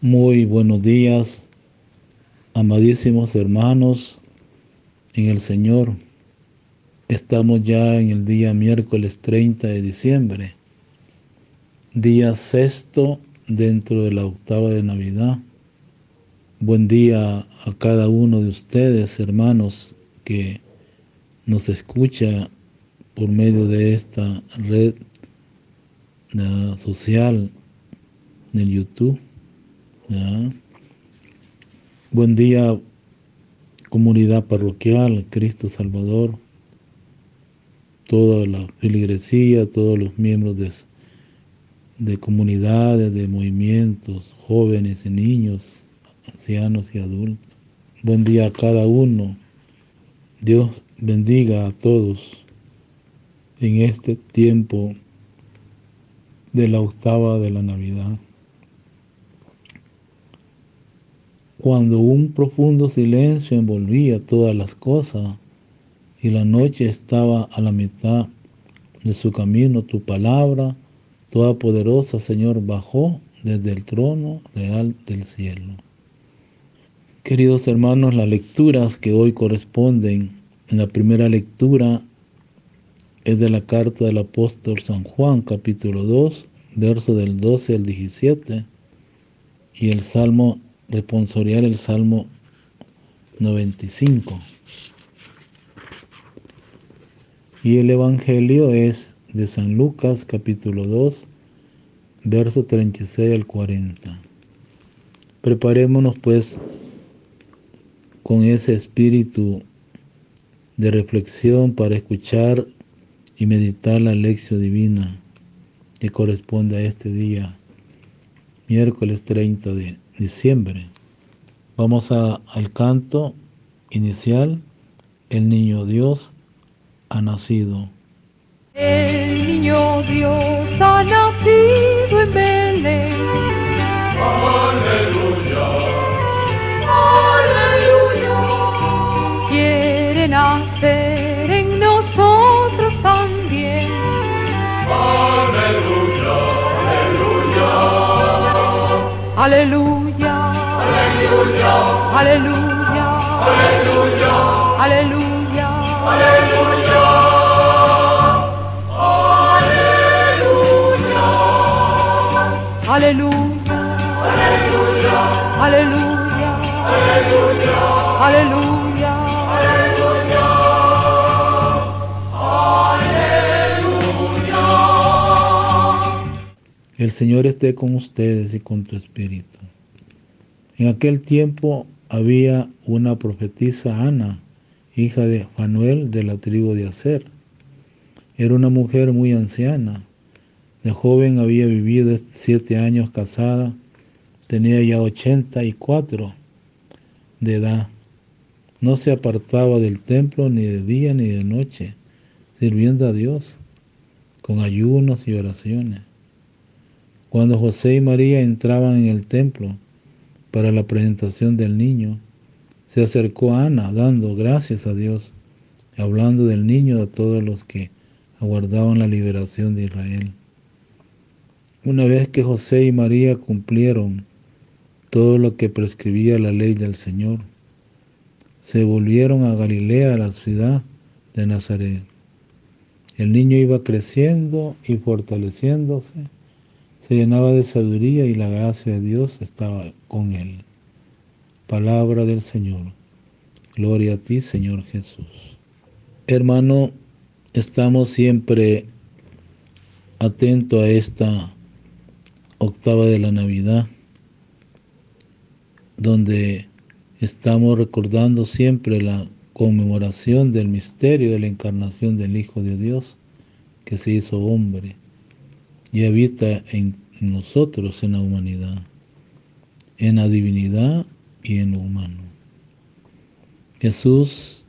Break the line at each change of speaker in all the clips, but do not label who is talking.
Muy buenos días, amadísimos hermanos en el Señor. Estamos ya en el día miércoles 30 de diciembre, día sexto dentro de la octava de Navidad. Buen día a cada uno de ustedes, hermanos, que nos escucha por medio de esta red social del YouTube. ¿Ya? Buen día, comunidad parroquial, Cristo Salvador, toda la feligresía, todos los miembros de comunidades, de movimientos, jóvenes y niños, ancianos y adultos. Buen día a cada uno. Dios bendiga a todos en este tiempo de la octava de la Navidad. Cuando un profundo silencio envolvía todas las cosas y la noche estaba a la mitad de su camino, tu palabra, toda poderosa, Señor, bajó desde el trono real del cielo. Queridos hermanos, las lecturas que hoy corresponden, en la primera lectura es de la carta del apóstol San Juan, capítulo 2, verso del 12 al 17, y el salmo responsorial, el salmo 95. Y el evangelio es de San Lucas, capítulo 2, verso 36 al 40. Preparémonos pues con ese espíritu de reflexión para escuchar y meditar la lección divina que corresponde a este día, miércoles 30 de diciembre. Vamos al canto inicial. El niño Dios ha nacido.
El niño Dios ha nacido en Belén.
Aleluya,
Aleluya. Quiere nacer en nosotros también.
aleluya, aleluya,
Aleluya.
aleluya,
Aleluya.
aleluya,
Aleluya.
aleluya,
Aleluya.
aleluya,
Aleluya.
aleluya,
Aleluya.
El Señor esté con ustedes y con tu espíritu. En aquel tiempo había una profetisa Ana, hija de Fanuel de la tribu de Aser. Era una mujer muy anciana. De joven había vivido 7 años casada, tenía ya 84 de edad. No se apartaba del templo ni de día ni de noche, sirviendo a Dios con ayunos y oraciones. Cuando José y María entraban en el templo para la presentación del niño, se acercó a Ana dando gracias a Dios, hablando del niño a todos los que aguardaban la liberación de Israel. Una vez que José y María cumplieron todo lo que prescribía la ley del Señor, se volvieron a Galilea, a la ciudad de Nazaret. El niño iba creciendo y fortaleciéndose, se llenaba de sabiduría y la gracia de Dios estaba con él. Palabra del Señor. Gloria a ti, Señor Jesús. Hermano, estamos siempre atentos a esta octava de la Navidad, donde estamos recordando siempre la conmemoración del misterio de la encarnación del Hijo de Dios, que se hizo hombre y habita en nosotros, en la humanidad, en la divinidad y en lo humano. Jesús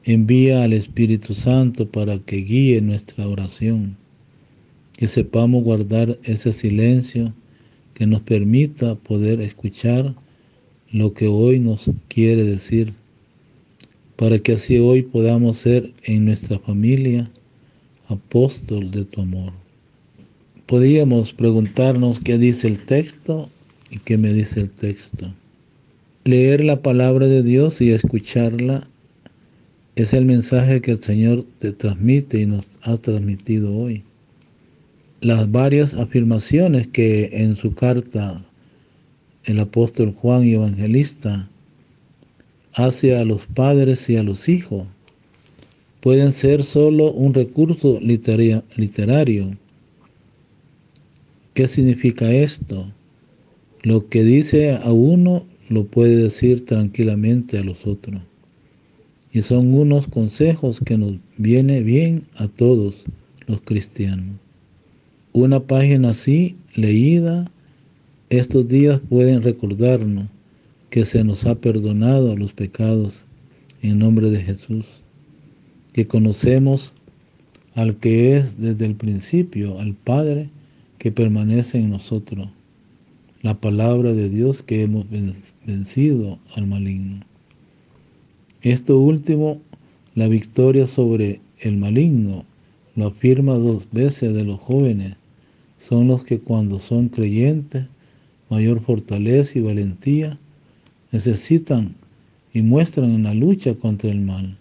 envía al Espíritu Santo para que guíe nuestra oración, que sepamos guardar ese silencio que nos permita poder escuchar lo que hoy nos quiere decir, para que así hoy podamos ser en nuestra familia apóstol de tu amor. Podríamos preguntarnos qué dice el texto ¿Y qué me dice el texto? Leer la palabra de Dios y escucharla es el mensaje que el Señor te transmite y nos ha transmitido hoy. Las varias afirmaciones que en su carta el apóstol Juan y evangelista hace a los padres y a los hijos pueden ser solo un recurso literario. ¿Qué significa esto? Lo que dice a uno lo puede decir tranquilamente a los otros. Y son unos consejos que nos viene bien a todos los cristianos. Una página así, leída, estos días pueden recordarnos que se nos ha perdonado los pecados en nombre de Jesús, que conocemos al que es desde el principio, al Padre que permanece en nosotros, la palabra de Dios que hemos vencido al maligno. Esto último, la victoria sobre el maligno, lo afirma 2 veces de los jóvenes, son los que cuando son creyentes, mayor fortaleza y valentía, necesitan y muestran en la lucha contra el mal.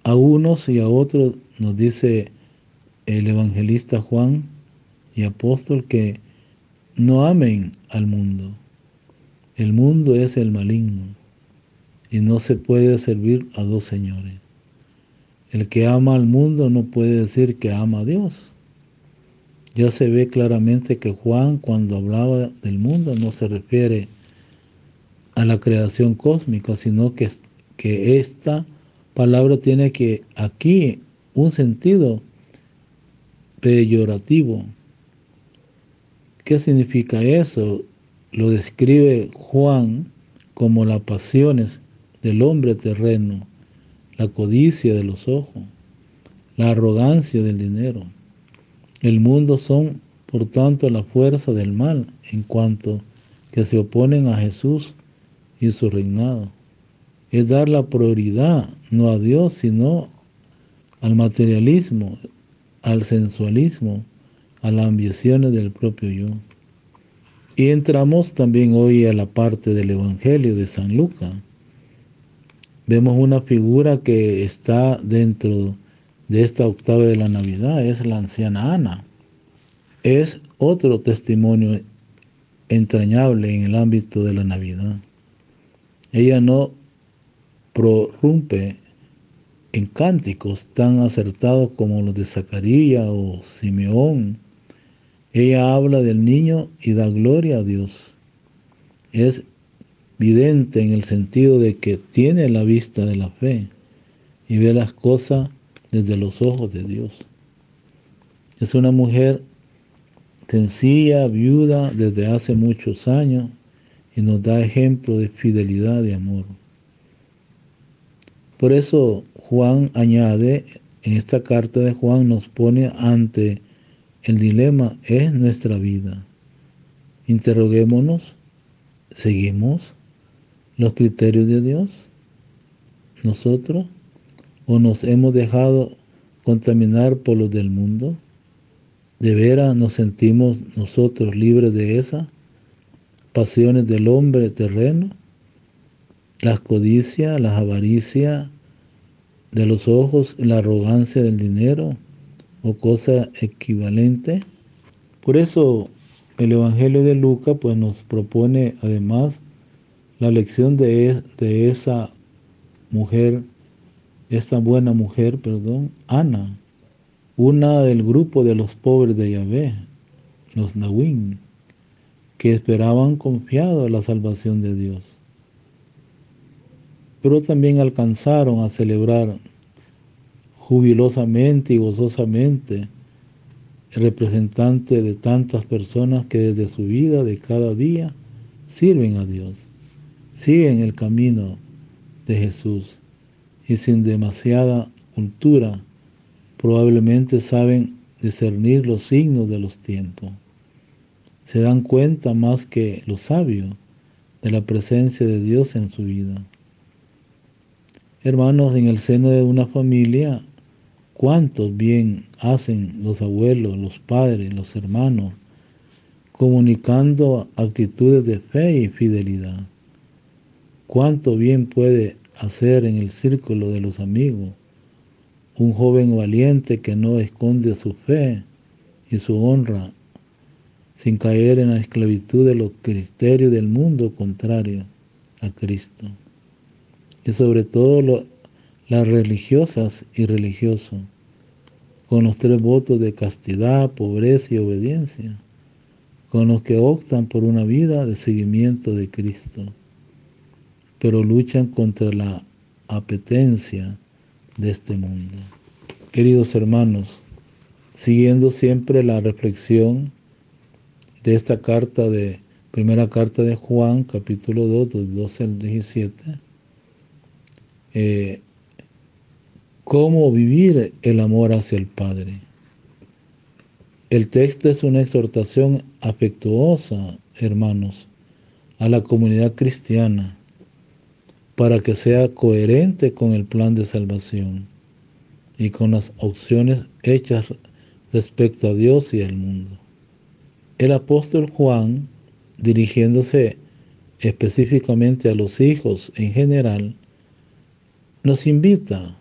A unos y a otros nos dice el evangelista Juan y apóstol que no amen al mundo. El mundo es el maligno y no se puede servir a dos señores. El que ama al mundo no puede decir que ama a Dios. Ya se ve claramente que Juan, cuando hablaba del mundo, no se refiere a la creación cósmica, sino que esta palabra tiene que aquí un sentido peyorativo. ¿Qué significa eso? Lo describe Juan como las pasiones del hombre terreno, la codicia de los ojos, la arrogancia del dinero. El mundo son, por tanto, la fuerza del mal en cuanto que se oponen a Jesús y su reinado. Es dar la prioridad no a Dios, sino al materialismo, al sensualismo, a las ambiciones del propio yo. Y entramos también hoy a la parte del Evangelio de San Lucas. Vemos una figura que está dentro de esta octava de la Navidad, es la anciana Ana. Es otro testimonio entrañable en el ámbito de la Navidad. Ella no prorrumpe en cánticos tan acertados como los de Zacarías o Simeón. Ella habla del niño y da gloria a Dios. Es vidente en el sentido de que tiene la vista de la fe y ve las cosas desde los ojos de Dios. Es una mujer sencilla, viuda desde hace muchos años y nos da ejemplo de fidelidad y amor. Por eso Juan añade, en esta carta de Juan nos pone ante el dilema, es nuestra vida. Interroguémonos, ¿seguimos los criterios de Dios nosotros o nos hemos dejado contaminar por los del mundo? ¿De veras nos sentimos nosotros libres de esas pasiones del hombre terreno? Las codicias, las avaricias de los ojos, la arrogancia del dinero o cosa equivalente. Por eso el Evangelio de Lucas pues nos propone además la lección de esa mujer, esta buena mujer, Ana, una del grupo de los pobres de Yahvé, los Nahuín, que esperaban confiado la salvación de Dios. Pero también alcanzaron a celebrar jubilosamente y gozosamente el representante de tantas personas que desde su vida de cada día sirven a Dios, siguen el camino de Jesús y sin demasiada cultura probablemente saben discernir los signos de los tiempos. Se dan cuenta más que los sabios de la presencia de Dios en su vida. Hermanos, en el seno de una familia, ¿cuántos bien hacen los abuelos, los padres, los hermanos, comunicando actitudes de fe y fidelidad. Cuánto bien puede hacer en el círculo de los amigos un joven valiente que no esconde su fe y su honra sin caer en la esclavitud de los criterios del mundo contrario a Cristo. Y sobre todo las religiosas y religiosos, con los 3 votos de castidad, pobreza y obediencia, con los que optan por una vida de seguimiento de Cristo, pero luchan contra la apetencia de este mundo. Queridos hermanos, siguiendo siempre la reflexión de esta primera carta de Juan, capítulo 2, del 12 al 17, cómo vivir el amor hacia el Padre. El texto es una exhortación afectuosa, hermanos, a la comunidad cristiana, para que sea coherente con el plan de salvación y con las opciones hechas respecto a Dios y al mundo. El apóstol Juan, dirigiéndose específicamente a los hijos en general, nos invita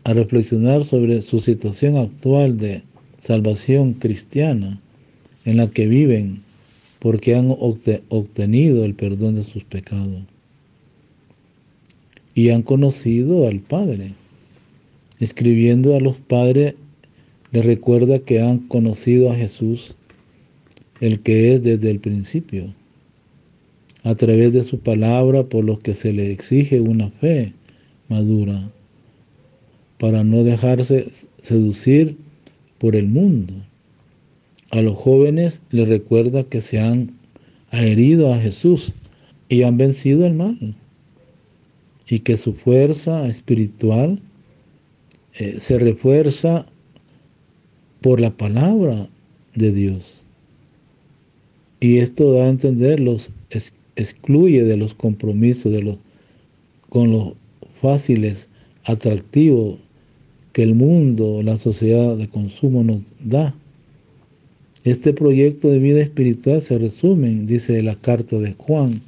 a reflexionar sobre su situación actual de salvación cristiana en la que viven porque han obtenido el perdón de sus pecados y han conocido al Padre. Escribiendo a los padres, les recuerda que han conocido a Jesús, el que es desde el principio, a través de su palabra, por lo que se le exige una fe madura, para no dejarse seducir por el mundo. A los jóvenes les recuerda que se han adherido a Jesús y han vencido el mal, y que su fuerza espiritual se refuerza por la palabra de Dios. Y esto da a entender, excluye de los compromisos con los fáciles, atractivos que el mundo, la sociedad de consumo nos da. Este proyecto de vida espiritual se resume, dice la carta de Juan,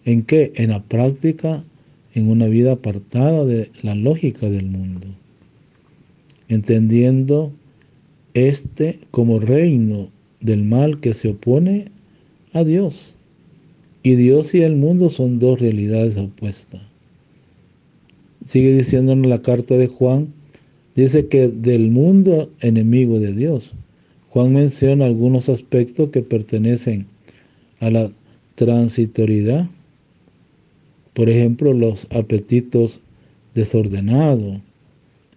¿en qué? En la práctica, en una vida apartada de la lógica del mundo, entendiendo como reino del mal que se opone a Dios. Y Dios y el mundo son 2 realidades opuestas. Sigue diciéndonos la carta de Juan, dice que del mundo enemigo de Dios. Juan menciona algunos aspectos que pertenecen a la transitoriedad. Por ejemplo, los apetitos desordenados,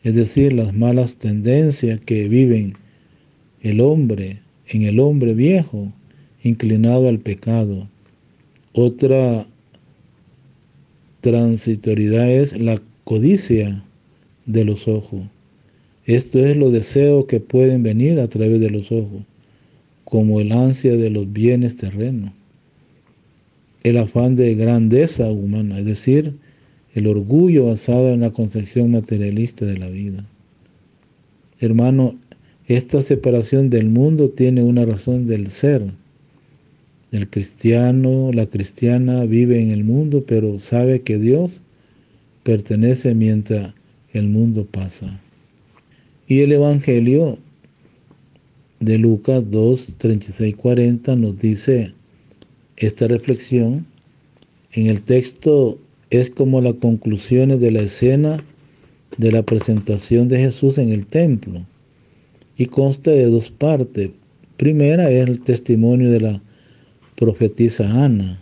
es decir, las malas tendencias que viven en el hombre viejo, inclinado al pecado. Otra transitoriedad es la codicia de los ojos. Esto es los deseos que pueden venir a través de los ojos, como el ansia de los bienes terrenos, el afán de grandeza humana, es decir, el orgullo basado en la concepción materialista de la vida. Hermano, esta separación del mundo tiene una razón del ser. El cristiano, la cristiana vive en el mundo, pero sabe que Dios pertenece mientras el mundo pasa. Y el Evangelio de Lucas 2, 36, 40 nos dice esta reflexión. En el texto es como las conclusiones de la escena de la presentación de Jesús en el templo y consta de 2 partes. Primera es el testimonio de la profetisa Ana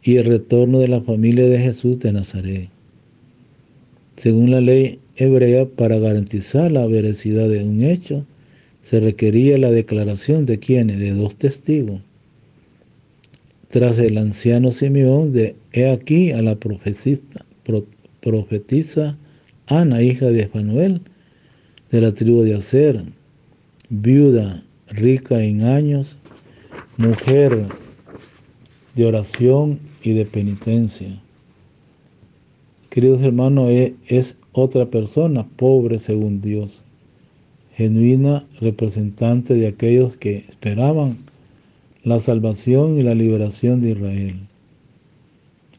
y el retorno de la familia de Jesús de Nazaret. Según la ley hebrea, para garantizar la veracidad de un hecho, se requería la declaración de quienes, de 2 testigos. Tras el anciano Simeón, he aquí a la profetisa Ana, hija de Fanuel, de la tribu de Aser, viuda, rica en años, mujer de oración y de penitencia. Queridos hermanos, es otra persona pobre según Dios, genuina representante de aquellos que esperaban la salvación y la liberación de Israel.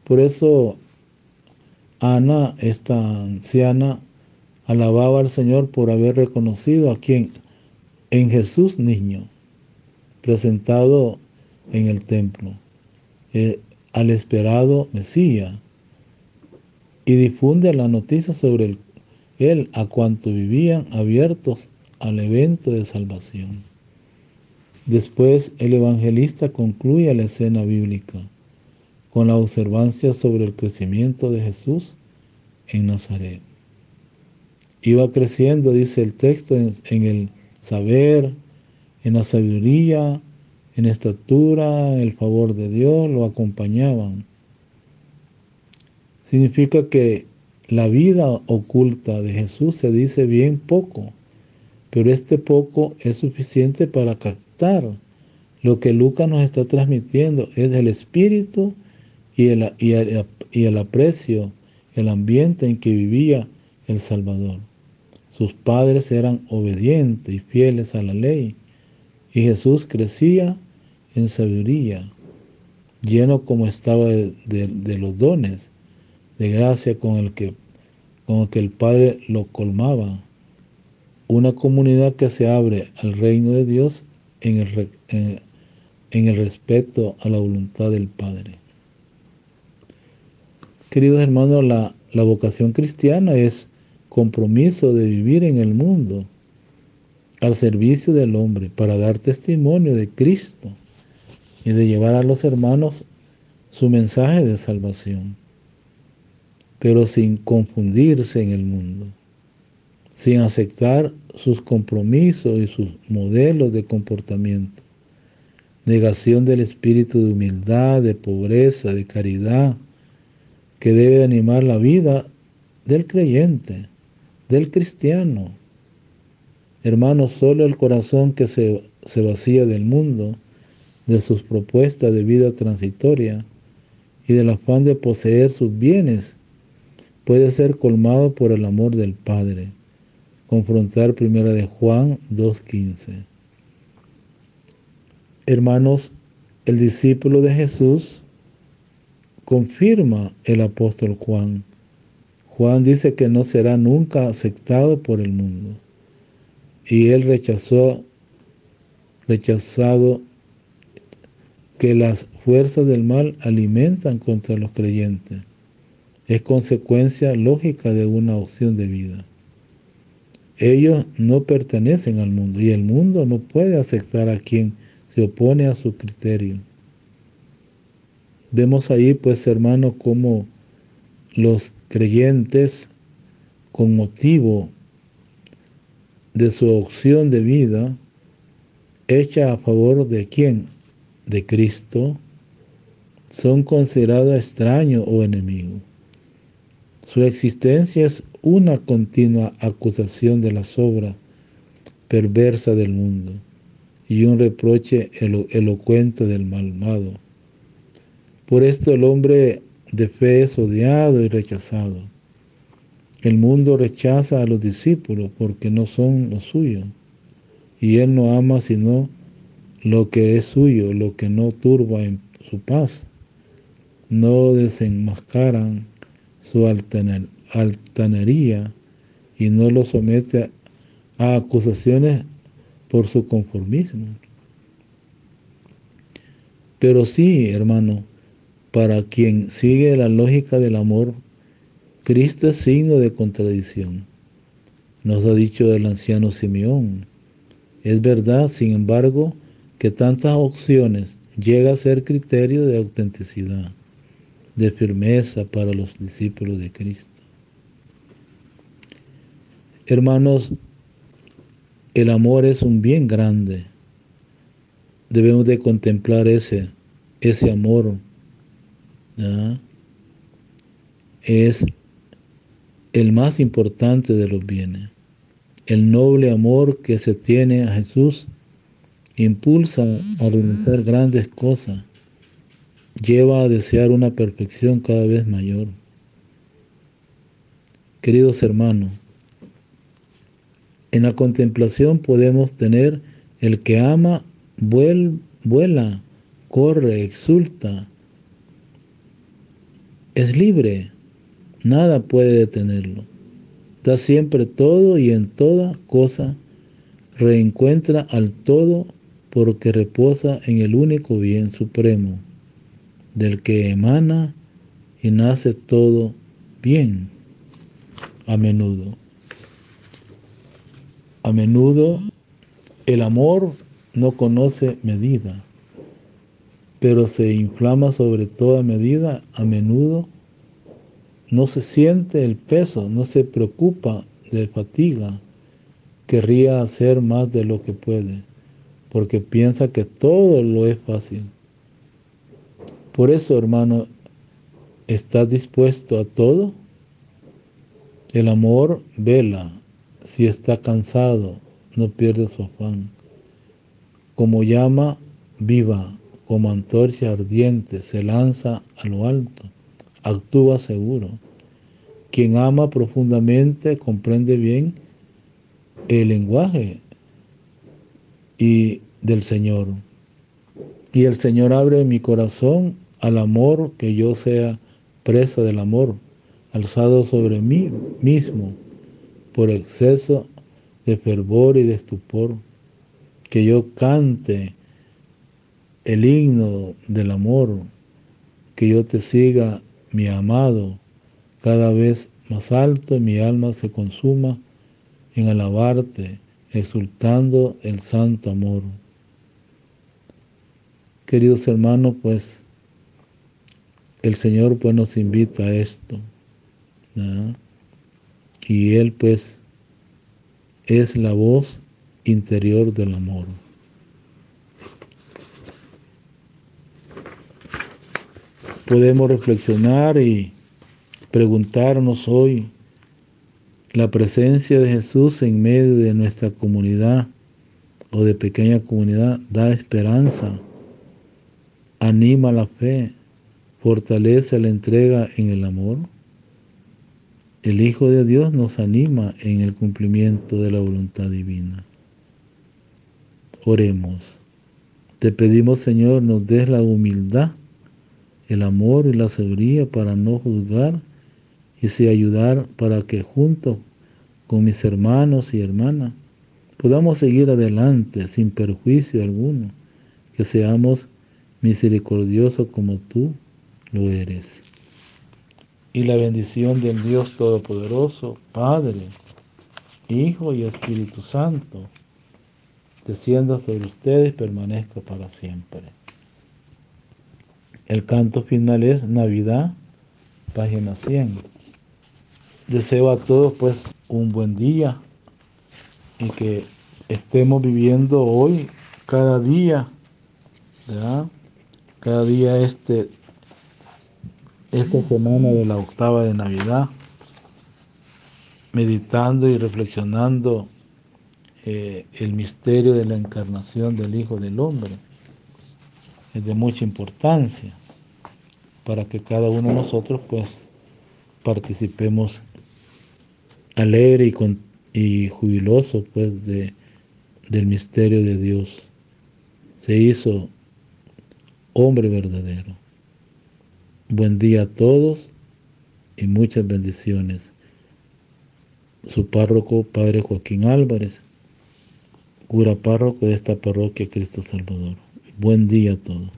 Por eso Ana, esta anciana, alababa al Señor por haber reconocido a quien en Jesús niño, presentado en el templo, al esperado Mesías, y difunde la noticia sobre él a cuanto vivían abiertos al evento de salvación. Después el evangelista concluye la escena bíblica con la observancia sobre el crecimiento de Jesús en Nazaret. Iba creciendo, dice el texto, en el saber, en la sabiduría, en estatura, en el favor de Dios, lo acompañaban. Significa que la vida oculta de Jesús se dice bien poco, pero este poco es suficiente para captar lo que Lucas nos está transmitiendo, es el espíritu y el aprecio, el ambiente en que vivía el Salvador. Sus padres eran obedientes y fieles a la ley, y Jesús crecía en sabiduría, lleno como estaba de los dones de gracia con el que el Padre lo colmaba. Una comunidad que se abre al reino de Dios en el respeto a la voluntad del Padre. Queridos hermanos, la vocación cristiana es compromiso de vivir en el mundo al servicio del hombre para dar testimonio de Cristo y de llevar a los hermanos su mensaje de salvación, pero sin confundirse en el mundo, sin aceptar sus compromisos y sus modelos de comportamiento, negación del espíritu de humildad, de pobreza, de caridad, que debe animar la vida del creyente, del cristiano. Hermanos, solo el corazón que se vacía del mundo, de sus propuestas de vida transitoria y del afán de poseer sus bienes, puede ser colmado por el amor del Padre. Confrontar 1 de Juan 2:15. Hermanos, el discípulo de Jesús confirma el apóstol Juan. Juan dice que no será nunca aceptado por el mundo. Y él rechazado que las fuerzas del mal alimentan contra los creyentes. Es consecuencia lógica de una opción de vida. Ellos no pertenecen al mundo y el mundo no puede aceptar a quien se opone a su criterio. Vemos ahí, pues, hermanos, cómo los creyentes, con motivo de su opción de vida, hecha a favor de ¿quién? De Cristo, son considerados extraños o enemigos. Su existencia es una continua acusación de las obras perversas del mundo y un reproche elocuente del malvado. Por esto el hombre de fe es odiado y rechazado. El mundo rechaza a los discípulos porque no son los suyos, y él no ama sino lo que es suyo, lo que no turba en su paz. No desenmascaran su altanería y no lo somete a acusaciones por su conformismo. Pero sí, hermano, para quien sigue la lógica del amor, Cristo es signo de contradicción. Nos ha dicho el anciano Simeón. Es verdad, sin embargo, que tantas opciones llega a ser criterio de autenticidad, de firmeza para los discípulos de Cristo. Hermanos, el amor es un bien grande. Debemos de contemplar ese amor. ¿Ya? Es el más importante de los bienes. El noble amor que se tiene a Jesús impulsa a realizar grandes cosas, lleva a desear una perfección cada vez mayor. Queridos hermanos, en la contemplación podemos tener el que ama vuela corre, exulta, es libre, nada puede detenerlo. Da siempre todo y en toda cosa reencuentra al todo porque reposa en el único bien supremo, del que emana y nace todo bien. A menudo el amor no conoce medida, pero se inflama sobre toda medida. A menudo no se siente el peso, no se preocupa de fatiga, querría hacer más de lo que puede, porque piensa que todo lo es fácil. Por eso, hermano, ¿estás dispuesto a todo? El amor vela, si está cansado, no pierde su afán. Como llama viva, como antorcha ardiente, se lanza a lo alto, actúa seguro. Quien ama profundamente comprende bien el lenguaje y del Señor. Y el Señor abre mi corazón al amor, que yo sea presa del amor, alzado sobre mí mismo por exceso de fervor y de estupor, que yo cante el himno del amor, que yo te siga, mi amado, cada vez más alto, y mi alma se consuma en alabarte, exultando el santo amor. Queridos hermanos, pues el Señor pues nos invita a esto, ¿verdad? Y Él pues es la voz interior del amor. Podemos reflexionar y preguntarnos hoy: ¿la presencia de Jesús en medio de nuestra comunidad o de pequeña comunidad da esperanza, anima la fe, fortalece la entrega en el amor? El Hijo de Dios nos anima en el cumplimiento de la voluntad divina. Oremos. Te pedimos, Señor, nos des la humildad, el amor y la sabiduría para no juzgar y sí ayudar, para que junto con mis hermanos y hermanas podamos seguir adelante sin perjuicio alguno, que seamos misericordiosos como tú lo eres. Y la bendición del Dios Todopoderoso, Padre, Hijo y Espíritu Santo, descienda sobre ustedes y permanezca para siempre. El canto final es Navidad, página 100. Deseo a todos pues un buen día y que estemos viviendo hoy, cada día, ¿verdad? Cada día esta semana de la octava de Navidad, meditando y reflexionando el misterio de la encarnación del Hijo del Hombre. Es de mucha importancia para que cada uno de nosotros pues participemos alegre y jubiloso pues del misterio de Dios. Se hizo hombre verdadero. Buen día a todos y muchas bendiciones. Su párroco, Padre Joaquín Álvarez, cura párroco de esta parroquia Cristo Salvador. Buen día a todos.